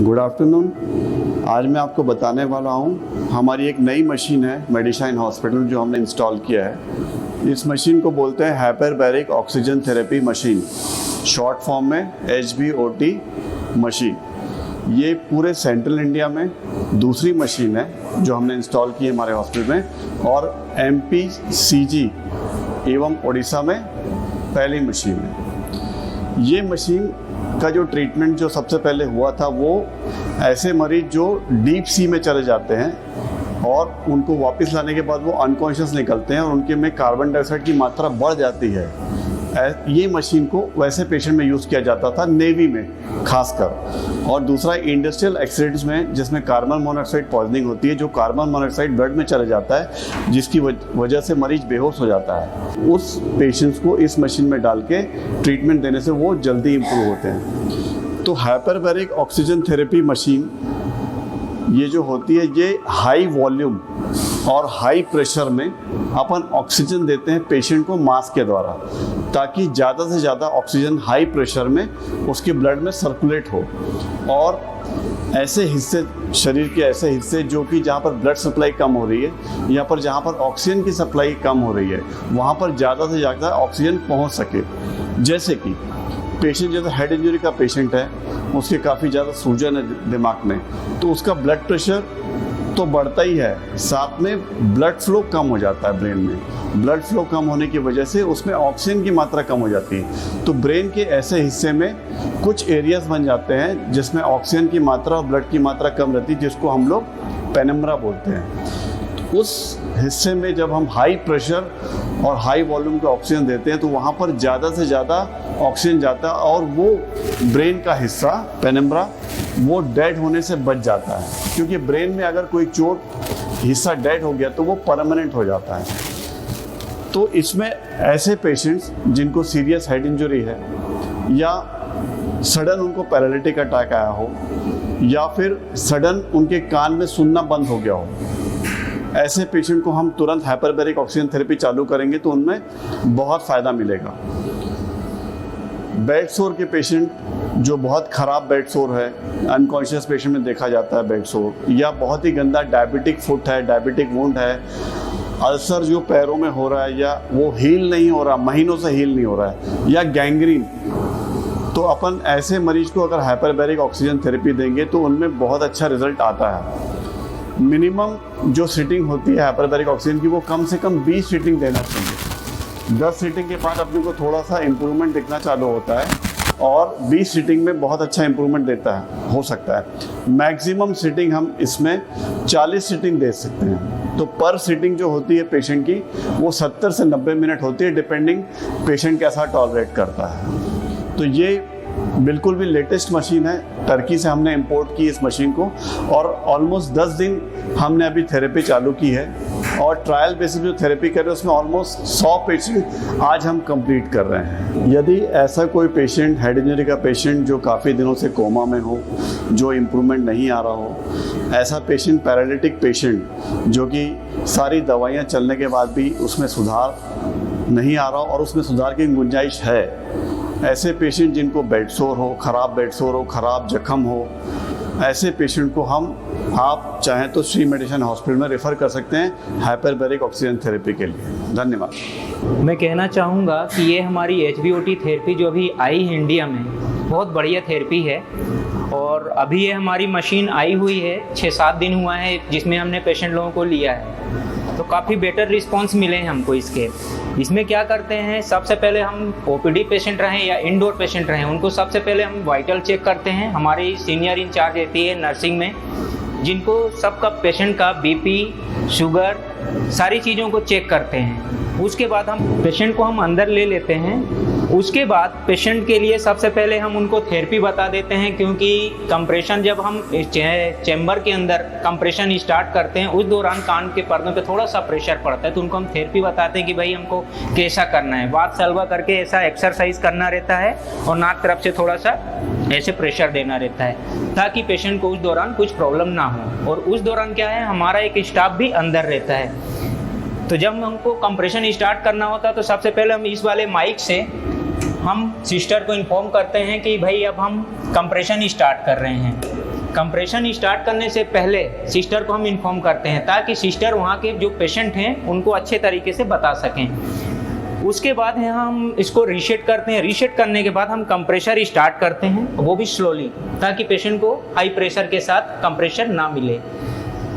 Good afternoon. आज मैं आपको बताने वाला हूँ हमारी एक नई मशीन है मेडिशाइन हॉस्पिटल जो हमने इंस्टॉल किया है। इस मशीन को बोलते हैं hyperbaric oxygen therapy machine, short form में HBOT मशीन। ये पूरे सेंट्रल इंडिया में दूसरी मशीन है जो हमने इंस्टॉल की है हमारे हॉस्पिटल में, और MP, CG एवं उड़ीसा में पहली मशीन है। ये मशीन का जो ट्रीटमेंट जो सबसे पहले हुआ था वो ऐसे मरीज जो डीप सी में चले जाते हैं और उनको वापस लाने के बाद वो अनकॉन्शियस निकलते हैं और उनके में कार्बन डाइऑक्साइड की मात्रा बढ़ जाती है। ये मशीन को वैसे पेशेंट में यूज़ किया जाता था, नेवी में खासकर, और दूसरा इंडस्ट्रियल एक्सीडेंट्स में जिसमें कार्बन मोनोऑक्साइड पॉइजनिंग होती है, जो कार्बन मोनोऑक्साइड ब्लड में चले जाता है जिसकी वजह से मरीज बेहोश हो जाता है। उस पेशेंट्स को इस मशीन में डाल के ट्रीटमेंट देने से वो जल्दी इम्प्रूव होते हैं। तो हाइपरबैरिक ऑक्सीजन थेरेपी मशीन ये जो होती है, ये हाई वॉल्यूम और हाई प्रेशर में अपन ऑक्सीजन देते हैं पेशेंट को मास्क के द्वारा, ताकि ज़्यादा से ज़्यादा ऑक्सीजन हाई प्रेशर में उसके ब्लड में सर्कुलेट हो, और ऐसे हिस्से शरीर के ऐसे हिस्से जो कि जहाँ पर ब्लड सप्लाई कम हो रही है या पर जहाँ पर ऑक्सीजन की सप्लाई कम हो रही है वहाँ पर ज़्यादा से ज़्यादा ऑक्सीजन पहुँच सके। जैसे कि पेशेंट जैसे हेड इंजरी का पेशेंट है, उसके काफ़ी ज़्यादा सूजन है दिमाग में, तो उसका ब्लड प्रेशर तो बढ़ता ही है, साथ में ब्लड फ्लो कम हो जाता है ब्रेन में। ब्लड फ्लो कम होने की वजह से उसमें ऑक्सीजन की मात्रा कम हो जाती है। तो ब्रेन के ऐसे हिस्से में कुछ एरियाज बन जाते हैं जिसमें ऑक्सीजन की मात्रा और ब्लड की मात्रा कम रहती है, जिसको हम लोग पेनिम्ब्रा बोलते हैं। उस हिस्से में जब हम हाई प्रेशर और हाई वॉल्यूम का ऑक्सीजन देते हैं तो वहाँ पर ज़्यादा से ज़्यादा ऑक्सीजन जाता है और वो ब्रेन का हिस्सा पेनिम्ब्रा वो डेड होने से बच जाता है, क्योंकि ब्रेन में अगर कोई चोट हिस्सा डेड हो गया तो वो परमानेंट हो जाता है। तो इसमें ऐसे पेशेंट्स जिनको सीरियस हेड इंजरी है या सडन उनको पैरालिटिक अटैक आया हो या फिर सडन उनके कान में सुनना बंद हो गया हो, ऐसे पेशेंट को हम तुरंत हाइपरबैरिक ऑक्सीजन थेरेपी चालू करेंगे तो उनमें बहुत फ़ायदा मिलेगा। बेड सोर के पेशेंट जो बहुत ख़राब बेड सोर है, अनकॉन्शियस पेशेंट में देखा जाता है बेड सोर, या बहुत ही गंदा डायबिटिक फुट है, डायबिटिक वुंड है, अल्सर जो पैरों में हो रहा है या वो हील नहीं हो रहा, महीनों से हील नहीं हो रहा है, या गैंग्रीन, तो अपन ऐसे मरीज को अगर हाइपरबैरिक ऑक्सीजन थेरेपी देंगे तो उनमें बहुत अच्छा रिजल्ट आता है। मिनिमम जो सीटिंग होती है हाइपरबैरिक ऑक्सीजन की वो कम से कम 20 सीटिंग देना चाहिए। 10 सीटिंग के बाद अपने को थोड़ा सा इम्प्रूवमेंट दिखना चालू होता है और 20 सीटिंग में बहुत अच्छा इम्प्रूवमेंट देता है, हो सकता है। मैक्सिमम सीटिंग हम इसमें 40 सीटिंग दे सकते हैं। तो पर सीटिंग जो होती है पेशेंट की वो 70 से 90 मिनट होती है, डिपेंडिंग पेशेंट कैसा टॉलरेट करता है। तो ये बिल्कुल भी लेटेस्ट मशीन है, टर्की से हमने इंपोर्ट की इस मशीन को, और ऑलमोस्ट 10 दिन हमने अभी थेरेपी चालू की है, और ट्रायल बेसिस जो थेरेपी कर रहे हैं उसमें ऑलमोस्ट 100 पेशेंट आज हम कंप्लीट कर रहे हैं। यदि ऐसा कोई पेशेंट, हेड इंजरी का पेशेंट जो काफ़ी दिनों से कोमा में हो, जो इम्प्रूवमेंट नहीं आ रहा हो, ऐसा पेशेंट, पैरालिटिक पेशेंट जो कि सारी दवाइयाँ चलने के बाद भी उसमें सुधार नहीं आ रहा हो और उसमें सुधार की गुंजाइश है, ऐसे पेशेंट जिनको बेड सोर हो, ख़राब बेड सोर हो, ख़राब जख्म हो, ऐसे पेशेंट को आप चाहें तो श्री मेडिशाइन हॉस्पिटल में रेफ़र कर सकते हैं हाइपरबैरिक ऑक्सीजन थेरेपी के लिए। धन्यवाद। मैं कहना चाहूँगा कि ये हमारी HBOT थेरेपी जो अभी आई है इंडिया में, बहुत बढ़िया थेरेपी है, और अभी ये हमारी मशीन आई हुई है, 6-7 दिन हुआ है जिसमें हमने पेशेंट लोगों को लिया है, तो काफ़ी बेटर रिस्पांस मिले हैं हमको इसके। इसमें क्या करते हैं, सबसे पहले हम OPD पेशेंट रहें या इंडोर पेशेंट रहें, उनको सबसे पहले हम वाइटल चेक करते हैं। हमारी सीनियर इंचार्ज रहती है नर्सिंग में, जिनको सबका पेशेंट का BP, शुगर, सारी चीज़ों को चेक करते हैं। उसके बाद हम पेशेंट को हम अंदर ले लेते हैं। उसके बाद पेशेंट के लिए सबसे पहले हम उनको थेरेपी बता देते हैं, क्योंकि कंप्रेशन जब हम चैम्बर के अंदर कंप्रेशन स्टार्ट करते हैं उस दौरान कान के पर्दों पे थोड़ा सा प्रेशर पड़ता है, तो उनको हम थेरेपी बताते हैं कि भाई हमको कैसा करना है। वात सलवा करके ऐसा एक्सरसाइज करना रहता है और नाक तरफ से थोड़ा सा ऐसे प्रेशर देना रहता है, ताकि पेशेंट को उस दौरान कुछ प्रॉब्लम ना हो। और उस दौरान क्या है, हमारा एक स्टाफ भी अंदर रहता है। तो जब हमको कंप्रेशन स्टार्ट करना होता है तो सबसे पहले हम इस वाले माइक से हम सिस्टर को इन्फॉर्म करते हैं कि भाई अब हम कंप्रेशन स्टार्ट कर रहे हैं। कंप्रेशन स्टार्ट करने से पहले सिस्टर को हम इन्फॉर्म करते हैं ताकि सिस्टर वहाँ के जो पेशेंट हैं उनको अच्छे तरीके से बता सकें। उसके बाद है हम इसको रीसेट करते हैं। रीसेट करने के बाद हम कंप्रेशर स्टार्ट करते हैं, वो भी स्लोली, ताकि पेशेंट को हाई प्रेशर के साथ कंप्रेशर ना मिले।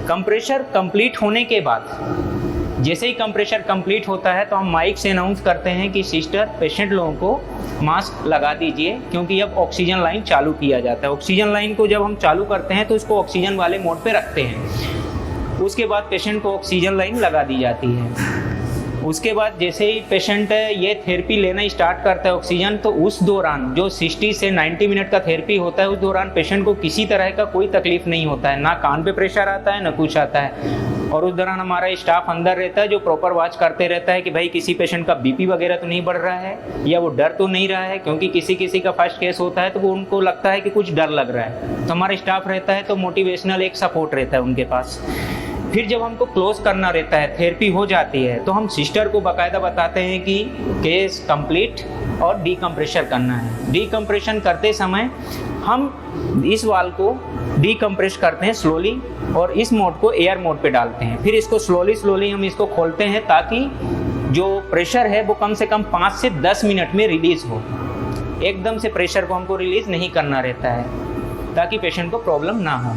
कंप्रेशर कंप्लीट होने के बाद जैसे ही कंप्रेशर कंप्लीट होता है तो हम माइक से अनाउंस करते हैं कि सिस्टर पेशेंट लोगों को मास्क लगा दीजिए, क्योंकि अब ऑक्सीजन लाइन चालू किया जाता है। ऑक्सीजन लाइन को जब हम चालू करते हैं तो इसको ऑक्सीजन वाले मोड पे रखते हैं। उसके बाद पेशेंट को ऑक्सीजन लाइन लगा दी जाती है। उसके बाद जैसे ही पेशेंट ये थेरेपी लेना स्टार्ट करता है ऑक्सीजन, तो उस दौरान जो 60 से 90 मिनट का थेरेपी होता है, उस दौरान पेशेंट को किसी तरह का कोई तकलीफ नहीं होता है, ना कान पे प्रेशर आता है ना कुछ आता है। और उस दौरान हमारा स्टाफ अंदर रहता है जो प्रॉपर वॉच करते रहता है कि भाई किसी पेशेंट का बीपी वगैरह तो नहीं बढ़ रहा है या वो डर तो नहीं रहा है, क्योंकि किसी किसी का फर्स्ट केस होता है तो वो उनको लगता है कि कुछ डर लग रहा है। तो हमारा स्टाफ रहता है तो मोटिवेशनल एक सपोर्ट रहता है उनके पास। फिर जब हमको क्लोज करना रहता है, थेरेपी हो जाती है, तो हम सिस्टर को बाकायदा बताते हैं कि केस कंप्लीट और डीकम्प्रेशन करना है। डीकम्प्रेशन करते समय हम इस वाल को डीकम्प्रेस करते हैं स्लोली और इस मोड को एयर मोड पे डालते हैं। फिर इसको स्लोली हम इसको खोलते हैं ताकि जो प्रेशर है वो कम से कम 5 से 10 मिनट में रिलीज़ हो। एकदम से प्रेशर को हमको रिलीज़ नहीं करना रहता है ताकि पेशेंट को प्रॉब्लम ना हो।